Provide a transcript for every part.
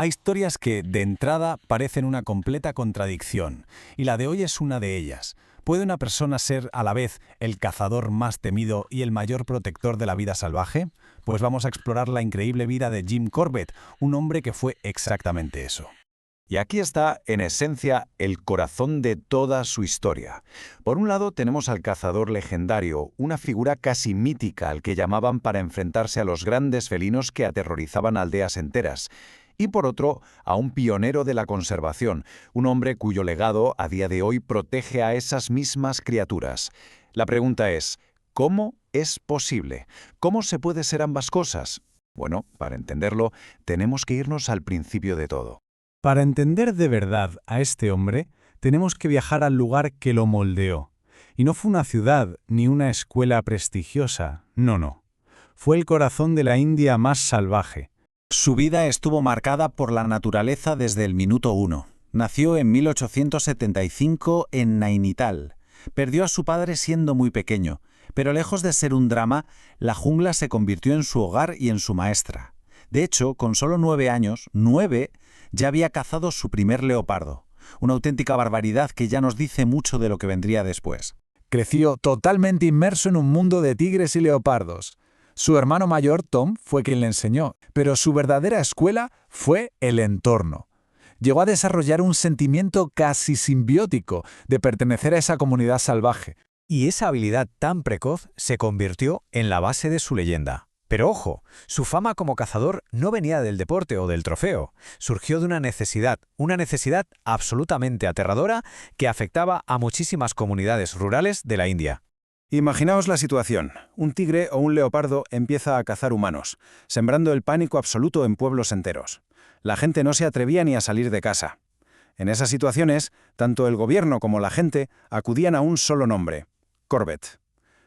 Hay historias que, de entrada, parecen una completa contradicción, y la de hoy es una de ellas. ¿Puede una persona ser, a la vez, el cazador más temido y el mayor protector de la vida salvaje? Pues vamos a explorar la increíble vida de Jim Corbett, un hombre que fue exactamente eso. Y aquí está, en esencia, el corazón de toda su historia. Por un lado tenemos al cazador legendario, una figura casi mítica al que llamaban para enfrentarse a los grandes felinos que aterrorizaban aldeas enteras. Y por otro, a un pionero de la conservación, un hombre cuyo legado a día de hoy protege a esas mismas criaturas. La pregunta es, ¿cómo es posible? ¿Cómo se puede ser ambas cosas? Bueno, para entenderlo, tenemos que irnos al principio de todo. Para entender de verdad a este hombre, tenemos que viajar al lugar que lo moldeó. Y no fue una ciudad ni una escuela prestigiosa, no. Fue el corazón de la India más salvaje. Su vida estuvo marcada por la naturaleza desde el minuto uno. Nació en 1875 en Nainital. Perdió a su padre siendo muy pequeño, pero lejos de ser un drama, la jungla se convirtió en su hogar y en su maestra. De hecho, con solo 9 años, ya había cazado su primer leopardo. Una auténtica barbaridad que ya nos dice mucho de lo que vendría después. Creció totalmente inmerso en un mundo de tigres y leopardos. Su hermano mayor, Tom, fue quien le enseñó, pero su verdadera escuela fue el entorno. Llegó a desarrollar un sentimiento casi simbiótico de pertenecer a esa comunidad salvaje. Y esa habilidad tan precoz se convirtió en la base de su leyenda. Pero ojo, su fama como cazador no venía del deporte o del trofeo. Surgió de una necesidad absolutamente aterradora que afectaba a muchísimas comunidades rurales de la India. Imaginaos la situación. Un tigre o un leopardo empieza a cazar humanos, sembrando el pánico absoluto en pueblos enteros. La gente no se atrevía ni a salir de casa. En esas situaciones, tanto el gobierno como la gente acudían a un solo nombre: Corbett.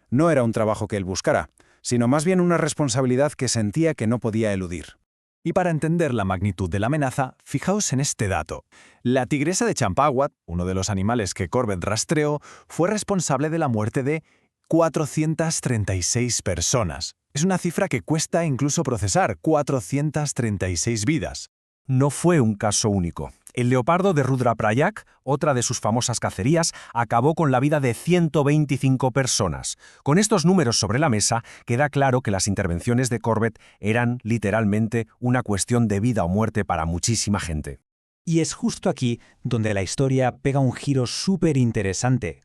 No era un trabajo que él buscara, sino más bien una responsabilidad que sentía que no podía eludir. Y para entender la magnitud de la amenaza, fijaos en este dato. La tigresa de Champawat, uno de los animales que Corbett rastreó, fue responsable de la muerte de 436 personas. Es una cifra que cuesta incluso procesar, 436 vidas. No fue un caso único. El leopardo de Rudraprayag, otra de sus famosas cacerías, acabó con la vida de 125 personas. Con estos números sobre la mesa, queda claro que las intervenciones de Corbett eran literalmente una cuestión de vida o muerte para muchísima gente. Y es justo aquí donde la historia pega un giro súper interesante,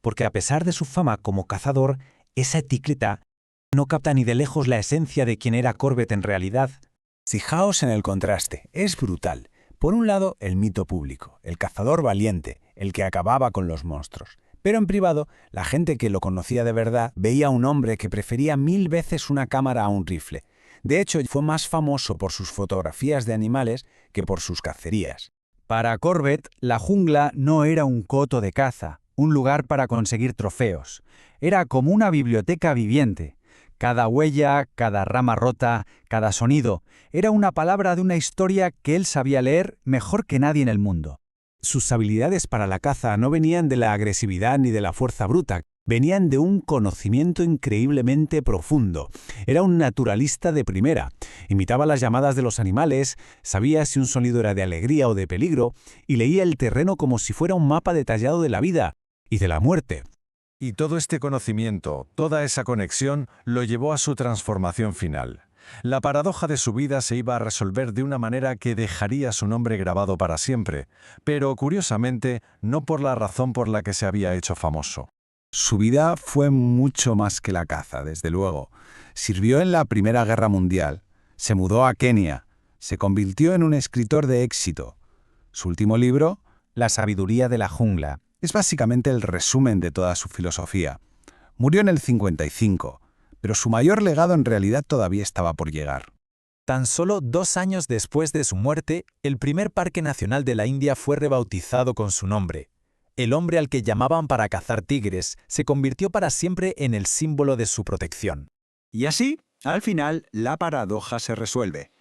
porque a pesar de su fama como cazador, esa etiqueta no capta ni de lejos la esencia de quién era Corbett en realidad. Fijaos en el contraste, es brutal. Por un lado, el mito público, el cazador valiente, el que acababa con los monstruos. Pero en privado, la gente que lo conocía de verdad veía a un hombre que prefería 1000 veces una cámara a un rifle. De hecho, fue más famoso por sus fotografías de animales que por sus cacerías. Para Corbett, la jungla no era un coto de caza, un lugar para conseguir trofeos. Era como una biblioteca viviente. Cada huella, cada rama rota, cada sonido, era una palabra de una historia que él sabía leer mejor que nadie en el mundo. Sus habilidades para la caza no venían de la agresividad ni de la fuerza bruta, venían de un conocimiento increíblemente profundo. Era un naturalista de primera. Imitaba las llamadas de los animales, sabía si un sonido era de alegría o de peligro, y leía el terreno como si fuera un mapa detallado de la vida y de la muerte. Y todo este conocimiento, toda esa conexión, lo llevó a su transformación final. La paradoja de su vida se iba a resolver de una manera que dejaría su nombre grabado para siempre, pero curiosamente, no por la razón por la que se había hecho famoso. Su vida fue mucho más que la caza, desde luego. Sirvió en la Primera Guerra Mundial, se mudó a Kenia, se convirtió en un escritor de éxito. Su último libro, La sabiduría de la jungla, es básicamente el resumen de toda su filosofía. Murió en el 55, pero su mayor legado en realidad todavía estaba por llegar. Tan solo 2 años después de su muerte, el primer parque nacional de la India fue rebautizado con su nombre. El hombre al que llamaban para cazar tigres se convirtió para siempre en el símbolo de su protección. Y así, al final, la paradoja se resuelve.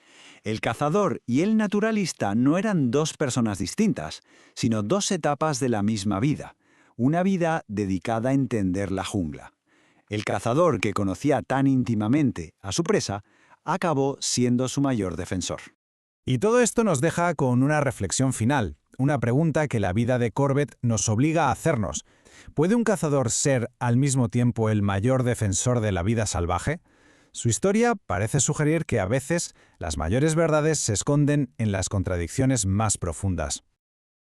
El cazador y el naturalista no eran 2 personas distintas, sino 2 etapas de la misma vida, una vida dedicada a entender la jungla. El cazador, que conocía tan íntimamente a su presa, acabó siendo su mayor defensor. Y todo esto nos deja con una reflexión final, una pregunta que la vida de Corbett nos obliga a hacernos. ¿Puede un cazador ser al mismo tiempo el mayor defensor de la vida salvaje? Su historia parece sugerir que a veces las mayores verdades se esconden en las contradicciones más profundas.